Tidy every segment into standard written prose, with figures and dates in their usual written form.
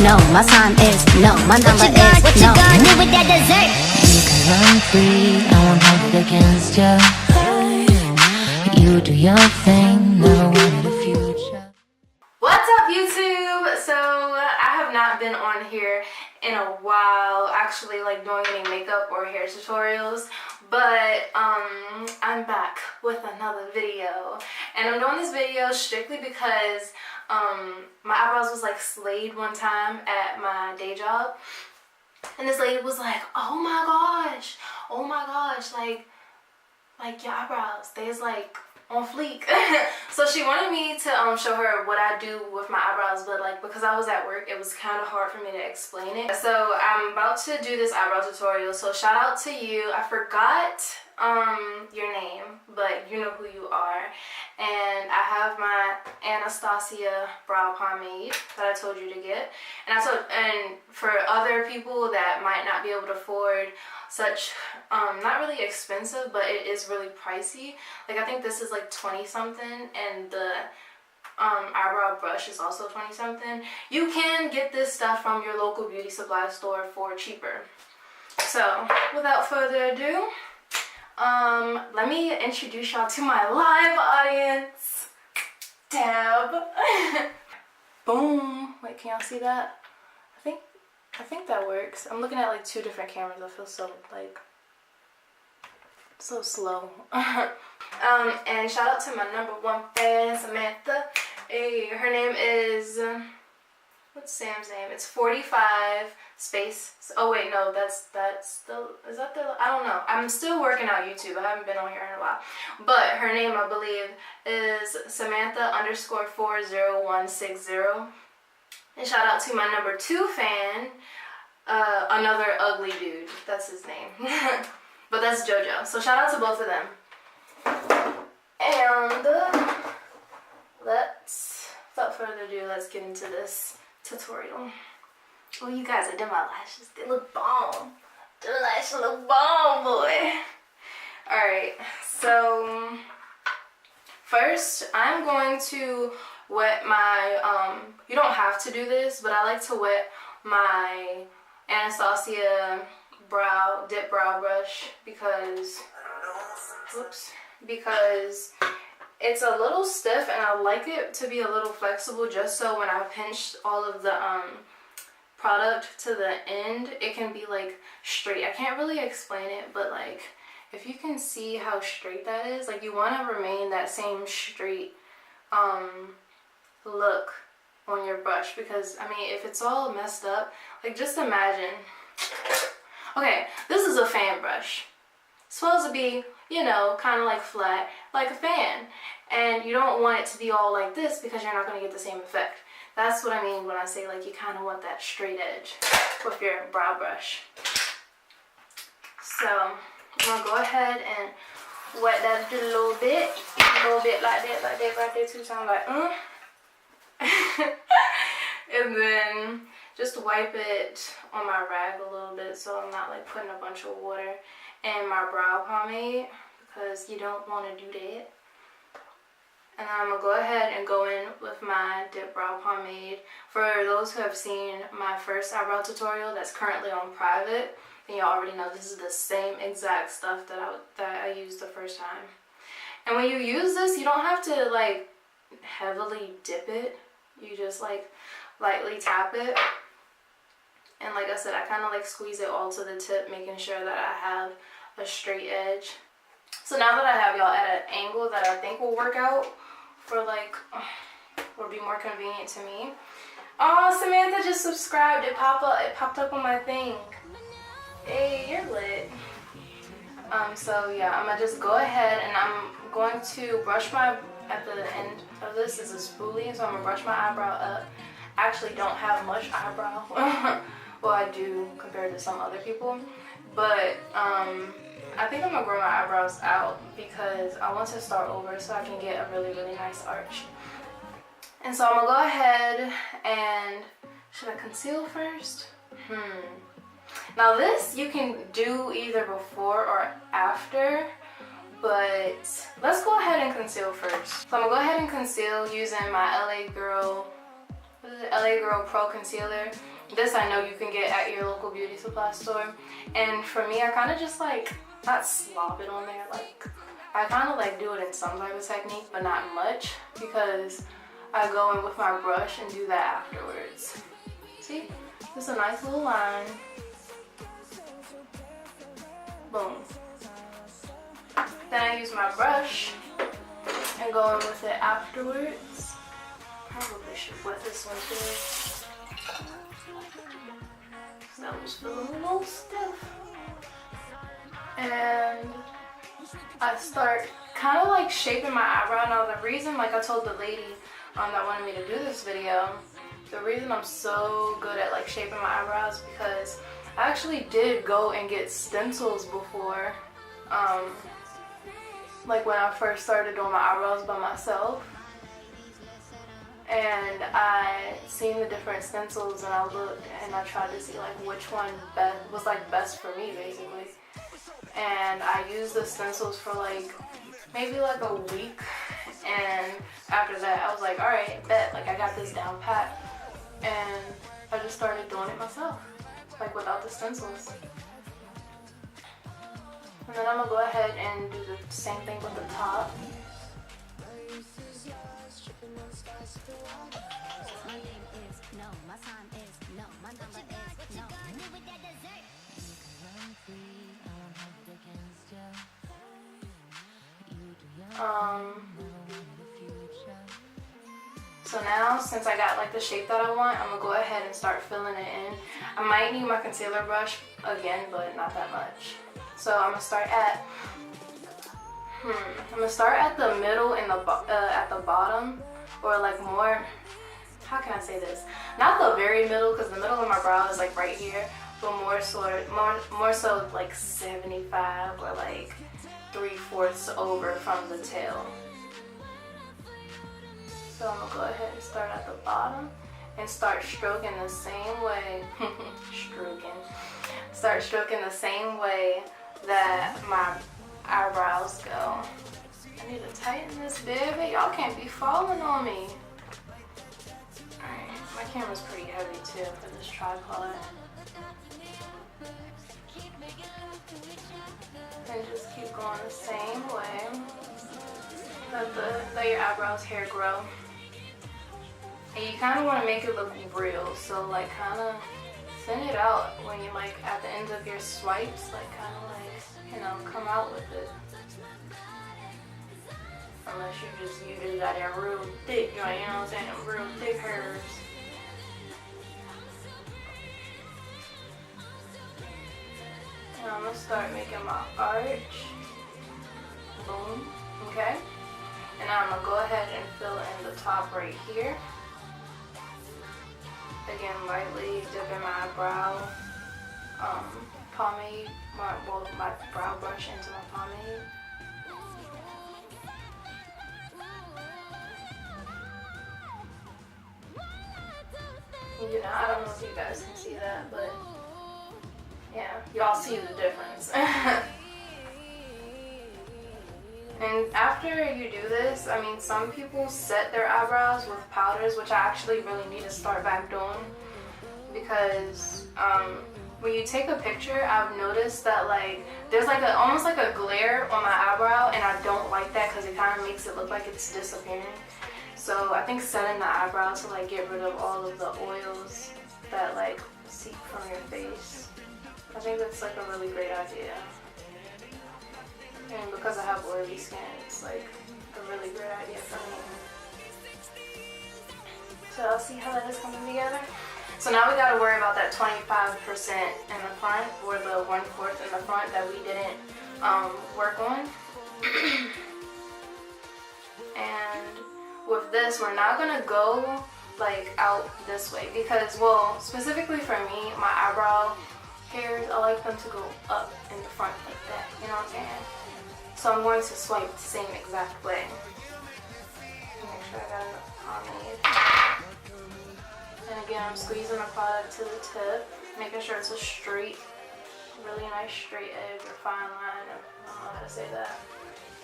no. My sign is no. My number is no. What you gonna do with that dessert? You can run free, I won't hold it against you. You do your thing, never wanted a future. What's up, YouTube? So I have not been on here in a while, actually, like doing any makeup or hair tutorials, but I'm back with another video, and I'm doing this video strictly because my eyebrows was like slayed one time at my day job, and this lady was like, oh my gosh, like your eyebrows, they's like on fleek. So she wanted me to show her what I do with my eyebrows, but like because I was at work, it was kind of hard for me to explain it. So I'm about to do this eyebrow tutorial, so shout out to you. I forgot your name, but you know who you are. And I have my Anastasia brow pomade that I told you to get, and for other people that might not be able to afford such not really expensive, but it is really pricey. Like I think this is like 20 something, and the eyebrow brush is also 20 something. You can get this stuff from your local beauty supply store for cheaper. So without further ado, let me introduce y'all to my live audience. Dab. Boom. Wait, can y'all see that? I think that works. I'm looking at like two different cameras. I feel so slow. And shout out to my #1 fan, Samantha. Hey, her name is, what's Sam's name? It's 45 space. Oh wait, no, that's the, is that the, I don't know. I'm still working out YouTube. I haven't been on here in a while. But her name, I believe, is Samantha_40160. And shout out to my #2 fan, another ugly dude. That's his name. But that's JoJo. So shout out to both of them. And without further ado, let's get into this tutorial. Oh, you guys, I did my lashes. They look bomb. The lashes look bomb, boy. Alright, so first I'm going to wet my, you don't have to do this, but I like to wet my Anastasia dip brow brush because it's a little stiff, and I like it to be a little flexible, just so when I pinch all of the product to the end, it can be like straight. I can't really explain it, but like if you can see how straight that is, like you want to remain that same straight look on your brush, because I mean if it's all messed up, like just imagine, okay, this is a fan brush. It's supposed to be, you know, kind of like flat, like a fan, and you don't want it to be all like this because you're not going to get the same effect. That's what I mean when I say like you kind of want that straight edge with your brow brush. So I'm going to go ahead and wet that just a little bit like that, right there, 2 times, like and then just wipe it on my rag a little bit so I'm not like putting a bunch of water in my brow pomade, because you don't want to do that. And then I'm going to go ahead and go in with my dip brow pomade. For those who have seen my first eyebrow tutorial that's currently on private, then you already know this is the same exact stuff that I used the first time. And when you use this, you don't have to like heavily dip it. You just like lightly tap it. And like I said, I kind of like squeeze it all to the tip, making sure that I have a straight edge. So now that I have y'all at an angle that I think will work out for like, will be more convenient to me. Oh, Samantha just subscribed. It popped up on my thing. Hey, you're lit. So yeah, I'm gonna just go ahead and I'm going to brush my, at the end of this is a spoolie, so I'm gonna brush my eyebrow up. I actually don't have much eyebrow. Well, I do compared to some other people, but I think I'm gonna grow my eyebrows out because I want to start over so I can get a really nice arch. And so I'm gonna go ahead and, should I conceal first? Now this you can do either before or after, but let's go ahead and conceal first. So I'm gonna go ahead and conceal using my LA Girl the LA Girl Pro Concealer. This I know you can get at your local beauty supply store. And for me, I kind of just like, not slop it on there, like I kind of like do it in some type of technique, but not much, because I go in with my brush and do that afterwards. See? Just a nice little line. Boom. Then I use my brush and go in with it afterwards. Probably should wet this one too. That was feeling a little stiff. And I start kind of like shaping my eyebrow. Now the reason, like I told the lady that wanted me to do this video, the reason I'm so good at like shaping my eyebrows because I actually did go and get stencils before, like when I first started doing my eyebrows by myself. And I seen the different stencils and I looked and I tried to see like which one was like best for me basically. And I used the stencils for like maybe like a week, and after that I was like, alright, bet, like I got this down pat. And I just started doing it myself, like without the stencils. And then I'm gonna go ahead and do the same thing with the top. So now, since I got like the shape that I want, I'm gonna go ahead and start filling it in. I might need my concealer brush again, but not that much. So I'm gonna start at the middle and at the bottom, or like more. How can I say this? Not the very middle, because the middle of my brow is like right here, but more so like 75 or like 3/4 over from the tail. So I'm gonna go ahead and start at the bottom and start stroking the same way. Start stroking the same way that my eyebrows go. I need to tighten this, baby. Y'all can't be falling on me. Alright, my camera's pretty heavy too for this tripod. And just keep going the same way. Let your eyebrows hair grow. And you kind of want to make it look real, so like kind of thin it out when you like at the ends of your swipes, like kind of like, you know, come out with it. Unless you just got that real thick joint, you know what I'm saying, real thick hairs. Now I'm gonna start making my arch. Boom. Okay. And now I'm gonna go ahead and fill in the top right here. Again, lightly dipping my brow pomade, my brow brush into my pomade. You know, I don't know if you guys can see that, but yeah, y'all see the difference. And after you do this, I mean, some people set their eyebrows with powders, which I actually really need to start back doing, because when you take a picture, I've noticed that like there's like almost like a glare on my eyebrow, and I don't like that because it kind of makes it look like it's disappearing. So I think setting the eyebrows to like get rid of all of the oils that like seep from your face, I think that's like a really great idea. And because I have oily skin, it's like a really great idea for me. So I'll see how that is coming together. So now we got to worry about that 25% in the front, or the 1/4 in the front that we didn't work on. And with this, we're not gonna go like out this way because, well, specifically for me, my eyebrow hairs, I like them to go up in the front like that. You know what I'm saying? So I'm going to swipe the same exact way. Make sure I got enough pomade. And again, I'm squeezing the product to the tip, making sure it's a straight, really nice straight edge or fine line. I don't know how to say that.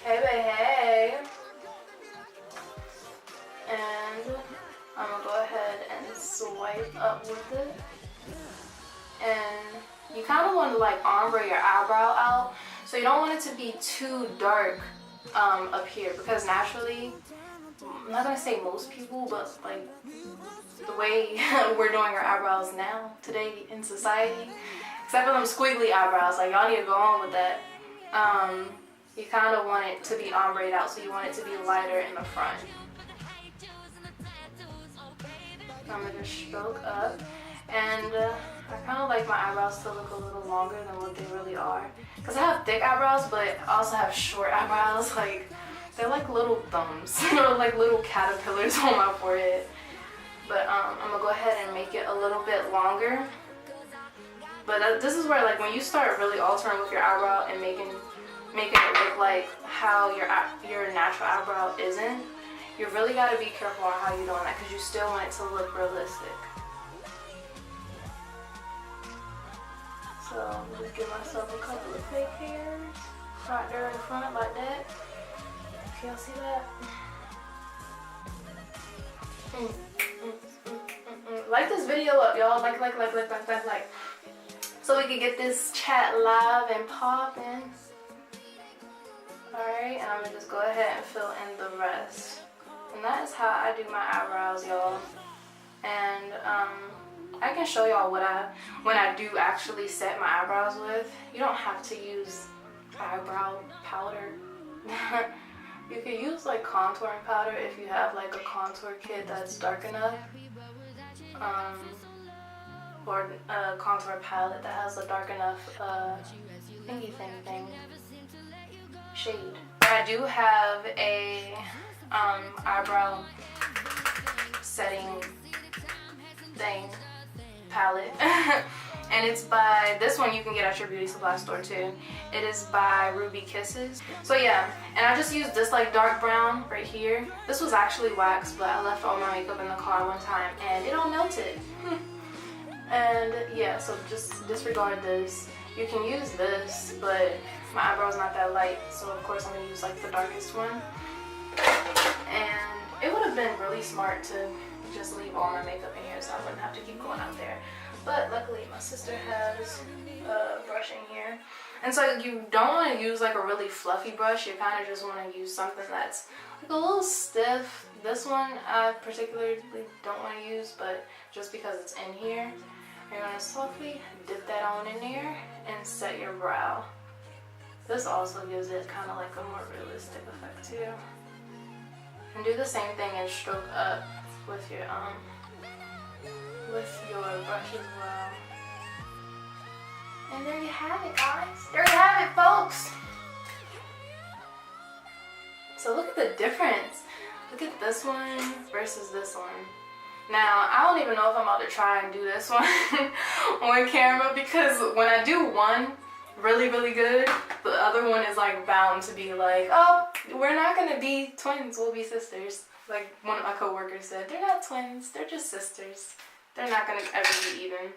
Hey, babe, hey. And I'm gonna go ahead and swipe up with it. And you kind of want to like ombre your eyebrow out. So you don't want it to be too dark up here, because naturally, I'm not gonna say most people, but like the way we're doing our eyebrows now today in society, except for them squiggly eyebrows, like y'all need to go on with that. You kind of want it to be ombreed out, so you want it to be lighter in the front. I'm gonna just stroke up, and I kind of like my eyebrows to look a little longer than what they really are, because I have thick eyebrows, but I also have short eyebrows. Like, they're like little thumbs, like little caterpillars on my forehead. But I'm gonna go ahead and make it a little bit longer. But this is where, like, when you start really altering with your eyebrow and making it look like how your natural eyebrow isn't, you really got to be careful on how you're doing that, because you still want it to look realistic. So I'm gonna give myself a couple of fake hairs right there in front like that. Can y'all see that? Like this video up, y'all. Like. So we can get this chat live and popping. Alright, and I'm gonna just go ahead and fill in the rest. And that is how I do my eyebrows, y'all. And I can show y'all when I do actually set my eyebrows with. You don't have to use eyebrow powder. You can use like contouring powder if you have like a contour kit that's dark enough. Or a contour palette that has a dark enough thingy thing shade. I do have a eyebrow setting thing palette. And it's by, this one you can get at your beauty supply store too. It is by Ruby Kisses. So yeah, and I just used this like dark brown right here. This was actually wax, but I left all my makeup in the car one time and it all melted. And yeah, so just disregard this. You can use this, but my eyebrow's not that light, so of course I'm gonna use like the darkest one. And it would have been really smart to just leave all my makeup in here so I wouldn't have to keep going out there. But luckily my sister has a brush in here. And so you don't want to use like a really fluffy brush. You kind of just want to use something that's like a little stiff. This one I particularly don't want to use, but just because it's in here, you're going to softly dip that on in there and set your brow. This also gives it kind of like a more realistic effect too. And do the same thing and stroke up with your brush as well. And there you have it, guys. There you have it, folks. So look at the difference. Look at this one versus this one. Now, I don't even know if I'm about to try and do this one on camera, because when I do one really, really good, the other one is like bound to be like, oh, we're not gonna be twins, we'll be sisters. Like one of my coworkers said, they're not twins, they're just sisters. They're not gonna ever be even.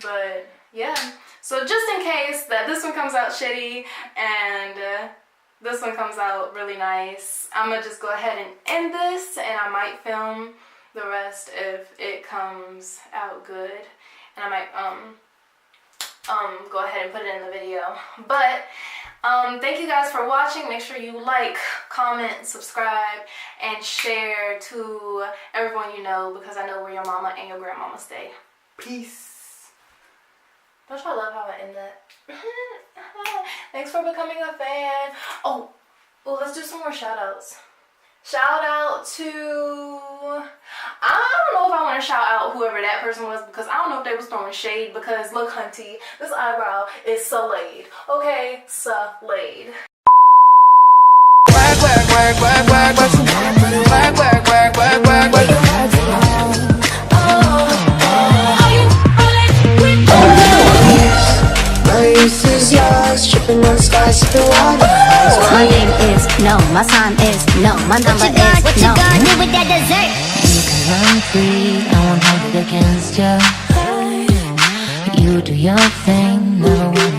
But yeah, so just in case that this one comes out shitty and this one comes out really nice, I'm gonna just go ahead and end this, and I might film the rest if it comes out good, and I might go ahead and put it in the video. But thank you guys for watching. Make sure you like, comment, subscribe, and share to everyone you know, because I know where your mama and your grandmama stay. Peace. Don't y'all love how I end that? Thanks for becoming a fan. Oh, let's do some more shout outs. Shout out to, I don't know if I want to shout out whoever that person was, because I don't know if they was throwing shade, because look, hunty, this eyebrow is SLAYED. Okay, SLAYED. My name is no, my sign is no, my number is no. What you gonna do with that dessert? You can run free, I won't hold it against you. You do your thing, never want